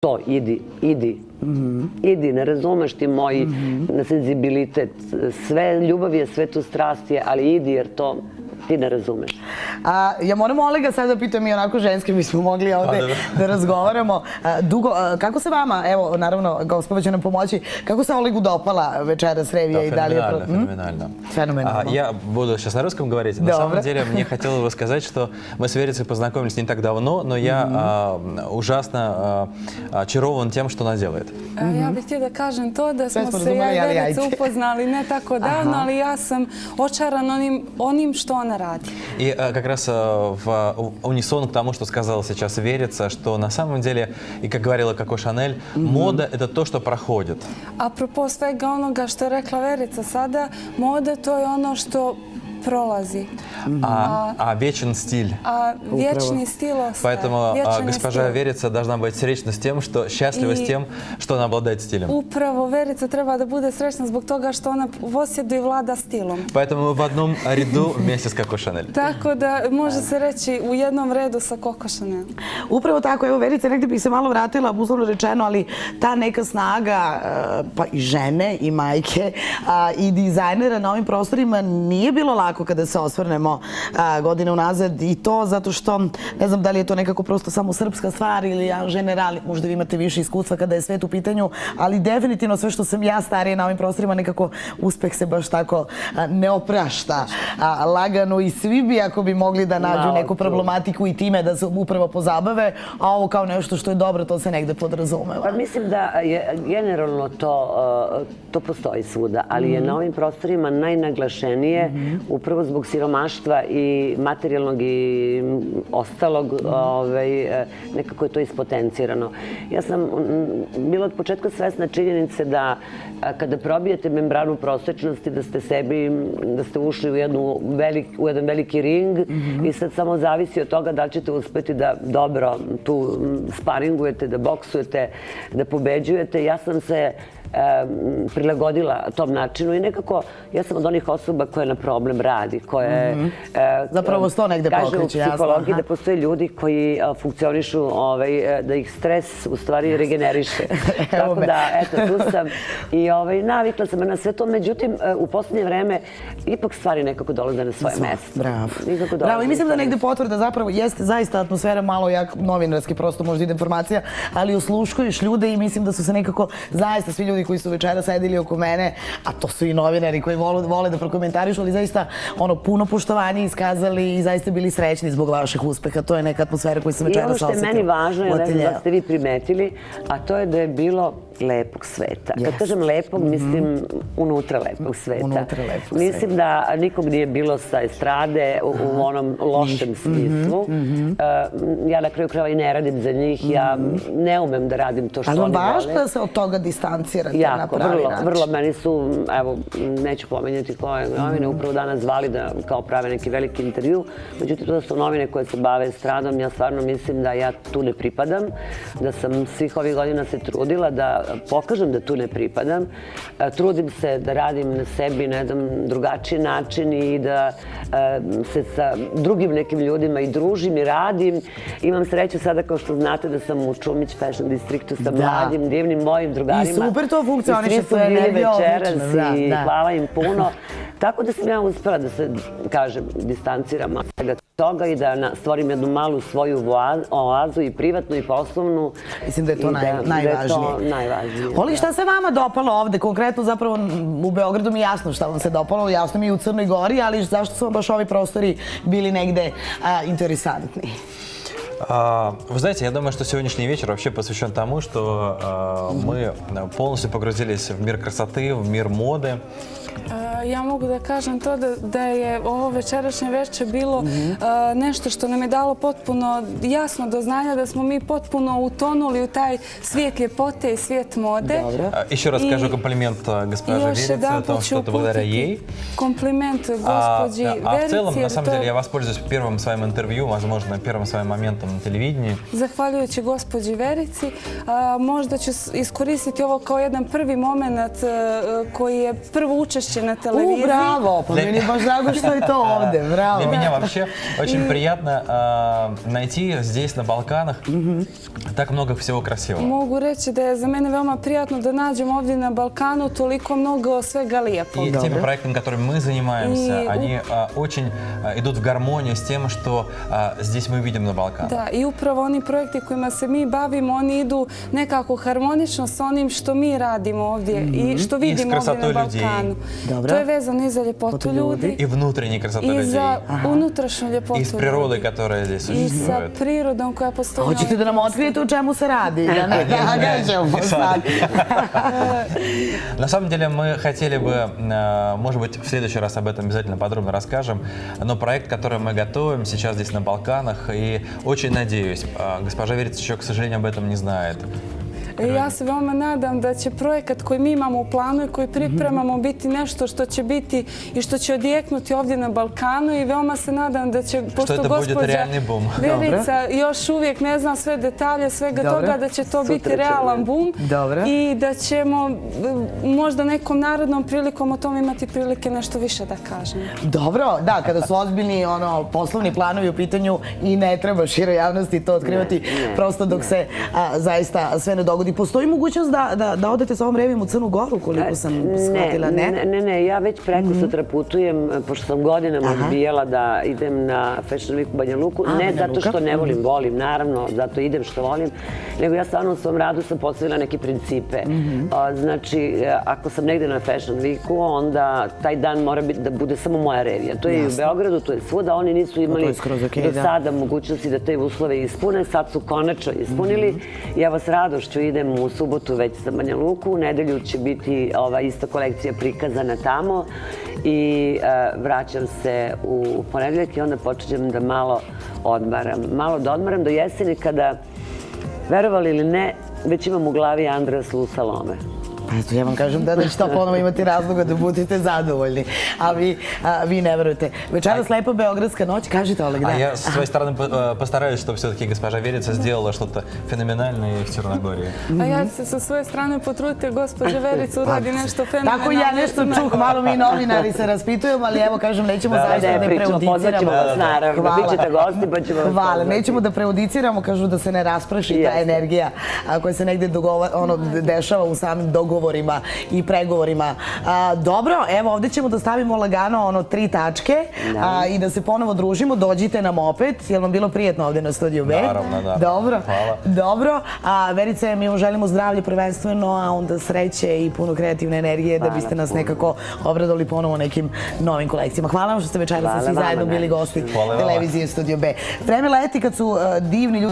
to, idi, ne razumeš ti moj senzibilitet, sve ljubav je, sve tu strast je, ali idi jer to ti ne razumeš. Ja moram Olega sad da pitam i onako ženski, mi smo mogli ovde da razgovaramo. Dugo, kako se vama, evo, naravno, gospođa će nam pomoći, kako se Олегу допала вечерас ревija и далее? Феноменально. Феноменально. Я буду сейчас на русском говорить. На самом деле, мне хотелось бы сказать, что мы с Верицей познакомились не так давно, но я ужасно очарован тем, что она делает. Ja bih htjela da kažem to da smo se ja i Verica upoznali ne tako davno, ali ja sam očaran onim što ona radi. И как раз в унисон к тому, что сказала сейчас Верица, что на самом деле, и как говорила Коко Шанель, мода – это то, что проходит. Apropo svega onoga što je rekla Verica sada, moda to je ono što prolazi. А вечен стиль. A vječni stil ostaje. Поэтому госпожа Верица должна быть срečna с тем, что счастлива с тем, что она обладает стилем. Upravo Verica treba da bude srećna zbog toga što ona posjeduje i vlada stilom. Поэтому мы в одном ряду вместе с Коко Шанель. Tako da može se reći u jednom redu sa Coco Chanel. Upravo tako, evo Verice, negde bih se malo vratila, uslovno rečeno, ali ta neka snaga, pa i žene i majke i dizajnera na ovim prostorima nije bilo lako kada se osvrnemo godine unazad i to zato što, ne znam da li je to nekako prosto samo srpska stvar ili generalni, možda vi imate više iskustva kada je svet u pitanju, ali definitivno sve što sam ja starije na ovim prostorima nekako uspeh se baš tako ne oprašta lagano i svi bi ako bi mogli da nađu neku problematiku i time da se upravo pozabave, a ovo kao nešto što je dobro, to se negde podrazumeva. Pa mislim da je generalno to postoji svuda, ali je na ovim prostorima najnaglašenije upravo zbog siromaštva i materijalnog i ostalog, nekako je to ispotencirano. Ja sam bila od početka svesna činjenice da kada probijete membranu prosečnosti, da ste ušli u jedan veliki ring i sad samo zavisi od toga da li ćete uspeti da dobro tu sparingujete, da boksujete, da pobeđujete. Ja sam se prilagodila tom načinu i nekako ja sam od onih osoba koja na problem radi, koja je... Zapravo sto negde pokreće, jasno. Kaže u psihologiji da postoje ljudi koji funkcionišu, da ih stres u stvari regeneriše. Tako da, eto, tu sam i navikla sam na sve to. Međutim, u poslednje vreme ipak stvari nekako dolaze na svoje mesto. Bravo. I mislim da negde potvrda zapravo jeste zaista atmosfera malo jak novinarski, prosto možda ide informacija, ali osluškuješ ljude i mislim da su se nekako zaista svi ljudi koji su večera sedili oko mene, a to su i novinari koji vole da prokomentarišu, ali zaista puno poštovanje iskazali i zaista bili srećni zbog vaših uspeha. To je neka atmosfera koju sam večera osetila. I ono što je meni važno, ne znam da ste vi primetili, a to je da je bilo lepog sveta. Kad kažem lepog, mislim unutra lepog sveta. Mislim da nikog nije bilo sa estrade u onom lošem smislu. Ja na kraju krajeva i ne radim za njih. Ja ne umem da radim to što oni vole. Ali važno da se od toga distancirate na pravi način. Vrlo. Meni su, evo, neću pomenjati koje novine, upravo danas zvali da kao prave neki veliki intervju. Međutim, to su novine koje se bave estradom. Ja stvarno mislim da ja tu ne pripadam, da sam svih ovih godina se trudila da pokažem da tu ne pripadam. Trudim se da radim na sebi na jedan drugačiji način i da se sa drugim nekim ljudima i družim i radim. Imam sreću sada, kao što znate, da sam u Čumić Fashion Districtu sa mladim, divnim mojim drugarima. I super to funkcioniše, to je energija odlična. I hvala im puno. Tako da sam ja uspela da se, kažem, distanciram od svega toga i da stvorim jednu malu svoju oazu i privatnu i poslovnu. Mislim da je to najvažnije. Oli, šta se vama dopalo ovde? Konkretno zapravo u Beogradu mi je jasno šta vam se dopalo, jasno mi je u Crnoj Gori, ali zašto su vam baš ovi prostori bili negde interesantni? Вы знаете, я думаю, что сегодняшний вечер вообще посвящен тому, что мы полностью погрузились в мир красоты, в мир моды. Ja mogu da kažem to da je ovo večerašnje večer bilo nešto što nam je dalo potpuno jasno do znanja da smo mi potpuno utonuli u taj svijet ljepote i svijet mode. Еще раз скажу комплимент госпоже Верице о том, что это благодаря ей. Комплимент госпожи Верице. А в целом, на самом деле, я воспользуюсь первым своим интервью, возможно, первым своим моментом на телевидении. Zahvaljujući gospođi Verici, možda ću iskoristiti ovo kao jedan prvi moment koji je prvo učešće na televiziji. Bravo, pa meni je baš drago što je to ovde, bravo. Для меня вообще очень приятно найти здесь, на Балканах, так много всего красивого. Mogu reći da je za mene veoma prijatno da nađem ovdje na Balkanu toliko mnogo svega lijepog. И теми проектами, которыми мы занимаемся, они очень идут в гармонию с тем, что здесь мы видим на Балканах. Da, i upravo oni projekti kojima se mi bavimo, oni idu nekako harmonično sa onim što mi radimo ovdje i što vidimo ovdje na Balkanu. To je vezano i za ljepotu ljudi. И внутренней красоты I людей. za unutrašnju ljepotu И с природой, которая здесь I sa существует. prirodom koja postoji. Hoćete da nam otkrijete o čemu se radi? Ja ne gađam sad. На самом деле мы хотели бы, может быть, в следующий раз об этом обязательно подробно расскажем, но проект, который мы готовим сейчас здесь на Балканах, и очень надеюсь, госпожа Верица еще, к сожалению, об этом не знает. Ja se veoma nadam da će projekat koji mi imamo u planu i koji pripremamo biti nešto što će biti i što će odjeknuti ovdje na Balkanu i veoma se nadam da će, pošto gospođa Verica još uvijek ne zna sve detalje svega toga, da će to biti realan bum i da ćemo možda nekom narodnom prilikom o tom imati prilike nešto više da kažemo. Dobro, da, kada su ozbiljni poslovni planovi u pitanju i ne treba široj javnosti to otkrivati, prosto dok se zaista sve ne dogodi. Postoji mogućnost da odete sa ovom revijom u Crnu Goru, koliko sam shvatila, ne? Ne, ja već preko sutra putujem, pošto sam godinama odbijala da idem na Fashion Week u Banja Luku. Ne zato što ne volim, naravno, zato idem što volim, nego ja stvarno u svom radu sam postavila neke principe. Znači, ako sam negde na Fashion Weeku, onda taj dan mora da bude samo moja revija. To je i u Beogradu, to je svuda. Oni nisu imali do sada mogućnosti da te uslove ispune. Sad su konačno ispunili. Ja vas radošću idem u subotu već za Banja Luku. U nedelju će biti ova ista kolekcija prikazana tamo i vraćam se u ponedeljak i onda počinjem da malo odmaram. Malo da odmaram do jeseni kada, verovali ili ne, već imam u glavi Andreas Lu Salome. Eto, ja vam kažem da će to ponovo imati razloga da budete zadovoljni, a vi ne verujete. Večeras lepa beogradska noć, kažite, Oleg, da. А я, с своей стороны, постараюсь, чтобы все-таки госпожа Верица сделала что-то феноменальное в Черногории. A ja ću se sa svoje strane potruditi, gospođa Verica uradi nešto fenomenalno. Tako ja nešto čuh, malo mi novinari se raspitujemo, ali evo, kažem, nećemo zaista da prejudiciramo. Pozvaćemo vas, naravno, bit ćete gosti, pa ćemo vas pozvati. Hvala, nećemo da prejudiciramo, kažu da se ne raspraši ta energija koja se negde dešava u samim dogovorima i pregovorima. Dobro, evo ovdje ćemo da stavimo lagano 3 tačke i da se ponovo družimo. Dođite nam opet. Je li vam bilo prijetno ovdje na Studiju B? Naravno, da. Dobro. Hvala. Dobro. Verice, mi vam želimo zdravlje prvenstveno, a onda sreće i puno kreativne energije da biste nas nekako obradovali ponovo nekim novim kolekcijama. Hvala vam što ste večeras svi zajedno bili gosti televizije Studio B. Vreme leti kad su divni ljudi